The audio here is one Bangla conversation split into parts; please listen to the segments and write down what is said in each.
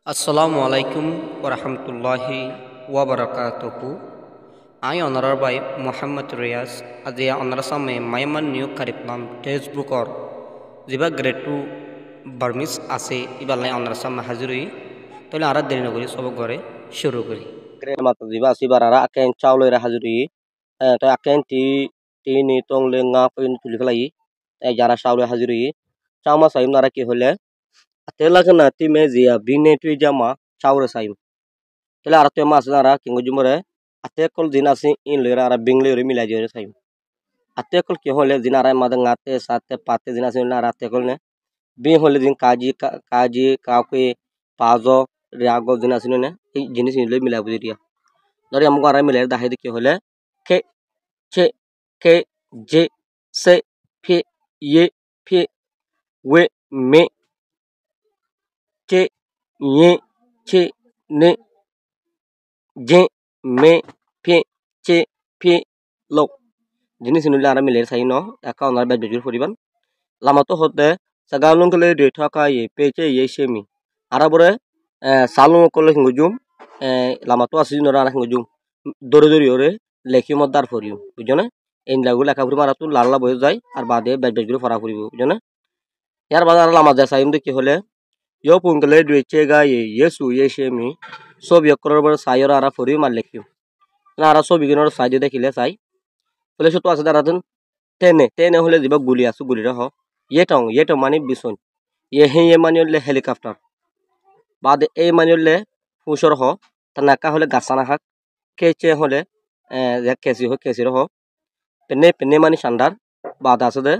আসসালামু আলাইকুম ওরহমতুল্লাহি ওয়াবারাকাতুহু আই অনারার বাই মোহাম্মদ রিয়াজ আজি অনারা সামে মাইমান নিউ কারিকুলাম টেক্সটবুকর যিবা গ্রেড টু বার্মিস আছে ইবালাই অনারা সামে হাজিরি তাহলে আর দেরি নকরি সব ঘরে শুরু করি Keren mata ziba si barara aken chawlo ira hajuri to aken ti ni tong le nga pin tuli khlai jara chawlo hajuri chama saim nara ki hole atela kana ti me zia bine tu jama chawro saim tela arate mas nara kingo jumore atekol dinasi in le ara bingle re mila jore saim atekol ki hole dinara mada ngate sate pate dinasi nara atekol ne bin hole din kaji kaque pazo riago dinasi ne এই জিনিস নিলে মিলা বুঝিয়া ধরে আমাকে আর মিলে দাহে দেখি হলে কে চে কে জে সে ফে ইয়ে ফে ওয়ে মে চে ইয়ে চে নে জে মে ফে চে ফে লোক জিনিস নিলে আর মিলে সাই ন একা ওনার বেদ বেজুর পরিবান লামাতো হতে সাগালুং কলে রে ঠকা ইয়ে পেচে ইয়ে সেমি আরা বরে সালুং কলে হিঙ্গুজুম লামাতো আসি নরা হিঙ্গুজুম দৌড়ে দৌড়ি ওরে লেখি মত দাঁড় ফরিও বুঝছো না এই লাগুলো লেখা ফুরি মারা তো লাল লাভ হয়ে যায় আর বাদে ব্যাচ ব্যাচগুলো ফরা ফুরিব বুঝছো না ইয়ার বাদে আর লামা যায় সাইম দেখি হলে ইয় পুঙ্গলে দুইচে গায়ে ইয়েসু ইয়েশেমি সব ইয়করর বড় সাইয়র আরা ফরিও মার লেখিও না আরা সব ইগনোর সাইডে দেখিলে চাই বলে সত আছে দাঁড়াতেন টেনে টেনে হলে দিব গুলি আছো গুলির হ ইয়ে টং মানে বিছন ইয়ে মানে হলে হেলিকপ্টার বাদে এই মানে হলে ফুসর হ তা নাকা হলে গাছানা হাক কেচে হলে কেসি হ penne penne mani shandar bada asade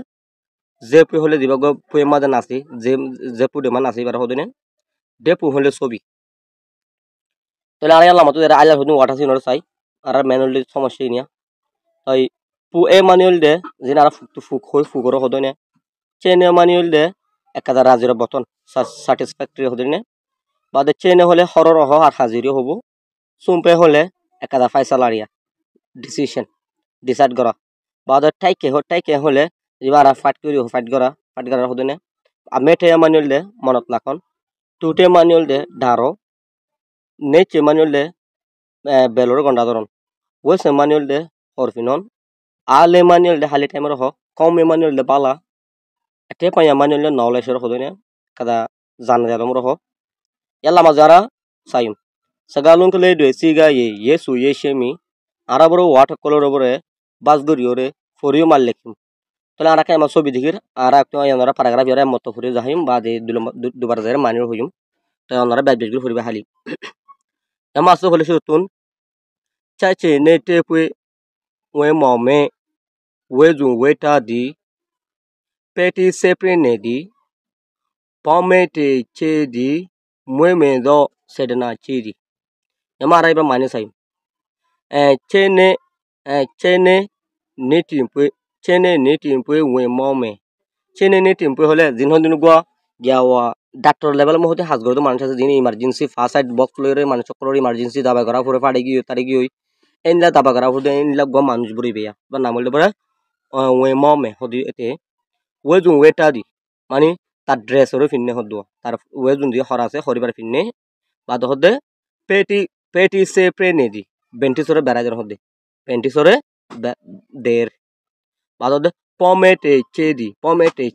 je pu hole dibago pu mada nasi je pu de man nasi bar hodine de pu hole sobi tole ara yalla matu era ayla hodin wata sinor sai ara manually সমস্যা নিয়া তাই পু এ manual de jina ara fuk hol fugoro hodine chene manual de ekada razira boton satisfactory hodine bade chene hole horor ho আর হাজিরি হবো সুম্পে হলে ekada faisalaria decision decide করা বাদর টাইকে হলে এবার ফাইট করা হদনে আমেটে মানুল দে মনত লাখন টুটে মানুল দে ধারো নেচে মানুল দে বেলর গন্ডা ধরন ওসে মানুল দে হরফিনন আলে মানুল দে হালি টাইমর হ কম মানুল দে বালা এতে পায়া মানুল দে নলেজর হদনে কাদা জানা জাদম রহ ইয়ালা মাজারা সাইম সাগালুন কলে দে সিগা ইয়েসু ইয়েশেমি আরাবর ওয়াটার কলর বরে বাসগরিওরে ফরিও মাল লেখিম তাহলে আর এমন ছবি দেখির আর একটু ওনারা প্যারাগ্রাফ ইয়ারে মত ফুরি যাহিম বা দুবার যাই মানির হইম তাই ওনারা ব্যাচ ব্যাচগুলো ফুরিবে হালি এমন আসতে হলে সুতুন চাইছে নেটে পুয়ে ওয়ে মমে ওয়ে জুন ওয়েটা দি পেটি সেপ্রে নে দি পমেটে চে দি মুয়ে মে দ সেডনা চি দি এমন আর এবার মাইনে চাইম চেনে চেনে নেটিম পুয়ে চেনে নেটিম পুয়ে ওয়ে মমে চেনে নেটিম পুয়ে হলে দিন দিন গুয়া গিয়া ডাক্তার লেভেল মধ্যে হাজগর মানুষ আছে যিনি ইমার্জেন্সি ফার্স্ট এড বক্স লইরে মানুষ চক্কর ইমার্জেন্সি দাবা করা পরে পাড়ে গিয়ে তারে গিয়ে এনলা দাবা করা পরে এনলা গুয়া মানুষ বড়ি বেয়া বা নাম হলে পরে ওয়ে মমে হদি এতে ওয়ে জুন ওয়েটা দি মানে তার ড্রেসরও ফিন্নে হদুয়া তার ওয়ে জুন দিয়ে হর আছে হরিবার ফিন্নে বাদ হদে পেটি পেটি সে প্রেনে দি বেন্টিসরে বেড়াইদের হদে পেন্টিসরে দের বাদ হদে পমেটে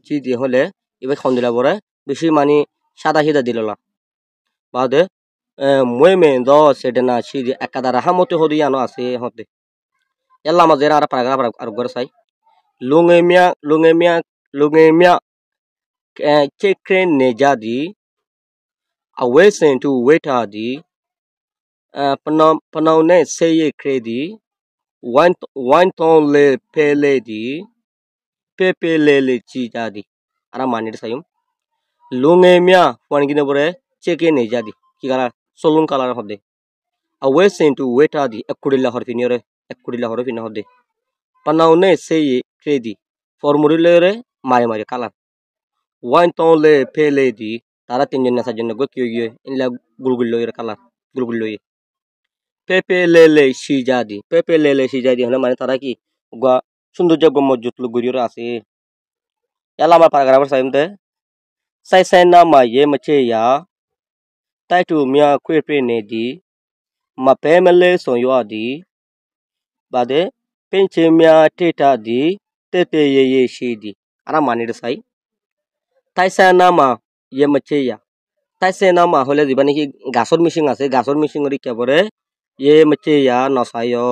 চে দি হলে এবার খন দিলা পরে বেশি মানে সাদা সিদা দিলা বাদে মই মে দ সেটা না সিদি একাদা রাহামতে হদি আনো আছে হতে এল্লা মাঝেরা আর প্যারাগ্রাফ আর গর চাই লুঙেমিয়া চেক্রে নেজা দি আওয়ে সেন্টু ওয়েটা দি পনাউনে সেয়ে ক্রেদি ওয়ান ton le pele di pepe lele চিজা দি আর মানির সাইম লুঙে মিয়া ওয়ানগিনে পরে চেকে নেই যাদি কি কালার সলুন কালার হদে আওয়ে সেন্টু ওয়েটা দি এক কুড়িলা হরফিনে হদে পানাউনে সেই ক্রেদি ফর্মুলিরে মারে colour one ton le pele di তারা তিনজন নাসার জন্য গো কি গিয়ে ইনলা গুলগুল লইরে কালার গুলগুল লই পেপে লেলে সিজা দি হলে মানে তারা কি গা সৌন্দর্য মজুত লুগুরিয়র আছে এলা আমার প্যারাগ্রাফের সাইমতে সাই সাই না মা ইয়ে মচে ইয়া tai tu mia kwe pre ne di ma pe mele son yo di ba de penche mia teta di tete ye shi di ara mani de sai tai sa na ma ye mache ya tai se na ma hole jibani ki gasor missing ase gasor missing ori ke pore ye mache ya no sai yo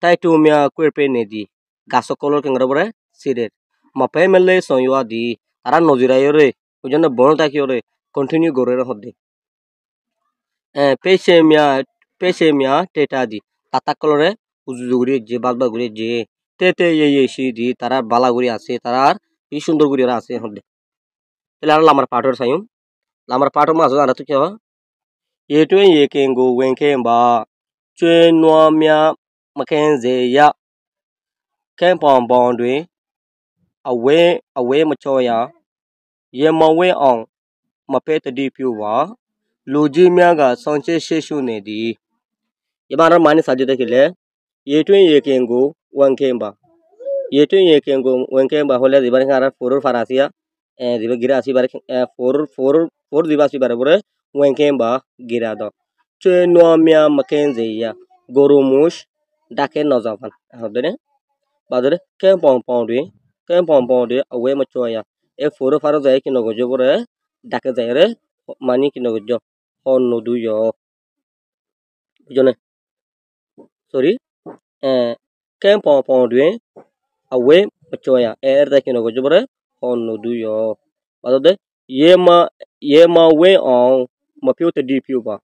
tai tu mia kwe pre ne di gaso color kengro pore sire ma pe mele son yo di ara nojira yore ujone bon ta ki ore continue gore ro hodde peshe mia teta di tata colore uzuguri je balba guri je tete ye shi di tara bala guri ase tarar pi sundor guri ra ase hodde tela lamar pator sayum lamar pator ma ara tu kyo ye twen ye kengo wen ken ba chwe no mia maken ze ya ken pom pom twen awe ma cho ya ye ma we ong ma pe ta di pyu wa lu ji mia ga song che she shu ne di ye ba mani sa je de ke le ye twen ye kengo wen ken ba ye twen ye kengo wen ken ba hole di ba ngara forur farasia di ba gira asi ba for di ba si ba bore wen ken ba gira do chwe no mia maken ze ya gorumush dake no zavan hodene badere ken pom pom de awe ma cho ya e foro faro jay ki no gojo bore dake jay re mani ki no gojo hon no du yo jone sorry ken pom de awe ma cho ya er da ki no gojo bore hon no du yo badode ye ma we on ma piu te di piu ba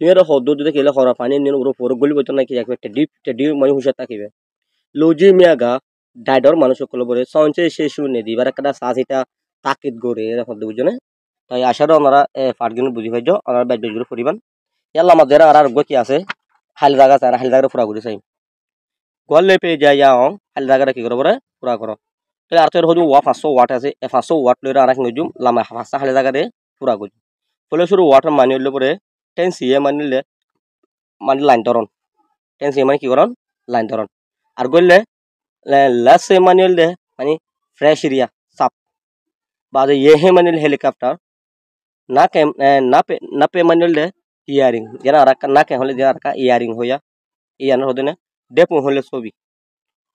tuera hodo de ke le hora pani ni no foro goli boto na ki ya te di mani husha takibe loji miaga ডাইডর মানুষ সকল বলে সঞ্চয় শেষ নে দিবার একটা সাজিটা তাকিদ গরে হতে বুঝনে তাই আশারও আমরা ফাটগুলো বুঝি পাইজ আমরা ব্যাট ব্যাটগুলো ফুরিবান ইয়াল্লা আমাদের আর কি আছে হাল জায়গা আছে আর হাল জায়গা ফুরা ঘুরি চাই গলে পে যাই যাও হাল জায়গাটা কি করো বলে ফুরা করো তাহলে আর তোর হজু ওয়া 500 ওয়াট আছে 500 ওয়াট লইরা আর নজুম লামা ফাঁসা হাল জায়গা দে ফুরা গুজি ফলে শুরু ওয়াটার মানি হইলে পরে 10 সিএ মানিলে মানে লাইন ধরন 10 সিএ মানে কি করন লাইন ধরন আর গলে less manual de mani fresh area sap बाद ये है manual helicopter ना पे manual de earring जना रका ना के होले जना रका earring होया earring होदे ने दे पु होले सोबी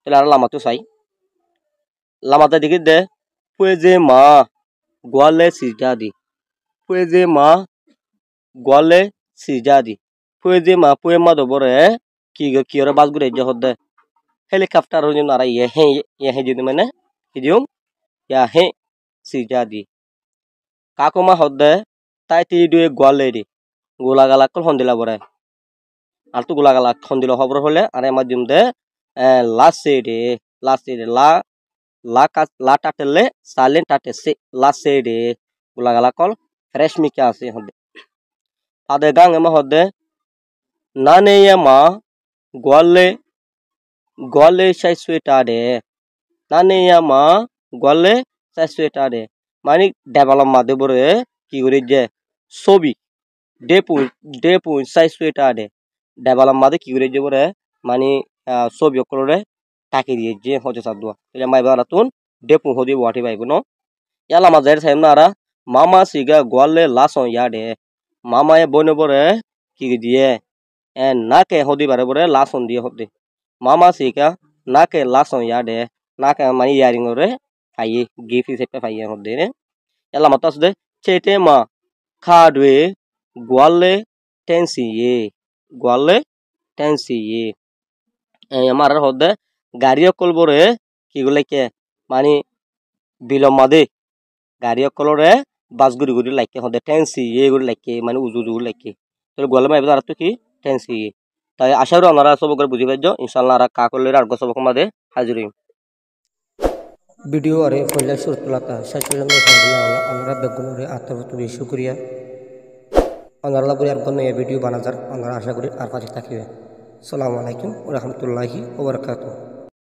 तेला लामा तो साई लामा ता दिगे दे पुजे मा ग्वाले सिजा दी पुजे मा ग्वाले सिजा दी पुजे मा दो बरे की रे बास गुरे जे होदे helicopter ho nara ye he jidi mane hijum ya he si jadi kakoma hodde tai ti du gwaledi gola gala kol hondila bore altu gola gala hondilo hobro hole are majum de last side la tatele silent tate se last side gola gala kol fresh mika ase hodde ade gang ema hodde nane yama gwale sai sweta de nane yama gwale sai sweta de mani develop ma de bore ki gori je sobi depu sai sweta de develop ma de ki gori je bore mani sobi okolore taki die je hoje sadwa ele mai baratun depu hodi wati bai no yala ma zer saim nara mama siga gwale lason ya de mama e bone bore ki die en na ke hodi bare bore lason die hodi mama sika na ke lason ya de na ke mani yaring ore faye gifi sepe faye hodde ne yalla matas de chete ma khadwe gwale tensi ye amar hodde gariyo kolbore ki gole ke mani bilomade gariyo kolore basguri guri like hodde tensi ye guri like mani uzu like to gwale ma ebara to ki tensi ye তাই আশা করি আপনারা সব করে বুঝি পাইছো ইনশাআল্লাহ আর কা করলে আর গসব কমাদে হাজির ভিডিও আরে ফলে সুরতলাতা শাশুড়ি সামনে আমরা বেগুনরে আত্মবত শুকরিয়া আপনারা বলি আর কোন ভিডিও বানাজার আমরা আশা করি আর পাশে থাকিবে আসসালামু আলাইকুম ওয়া রাহমাতুল্লাহি ওয়া বারাকাতুহু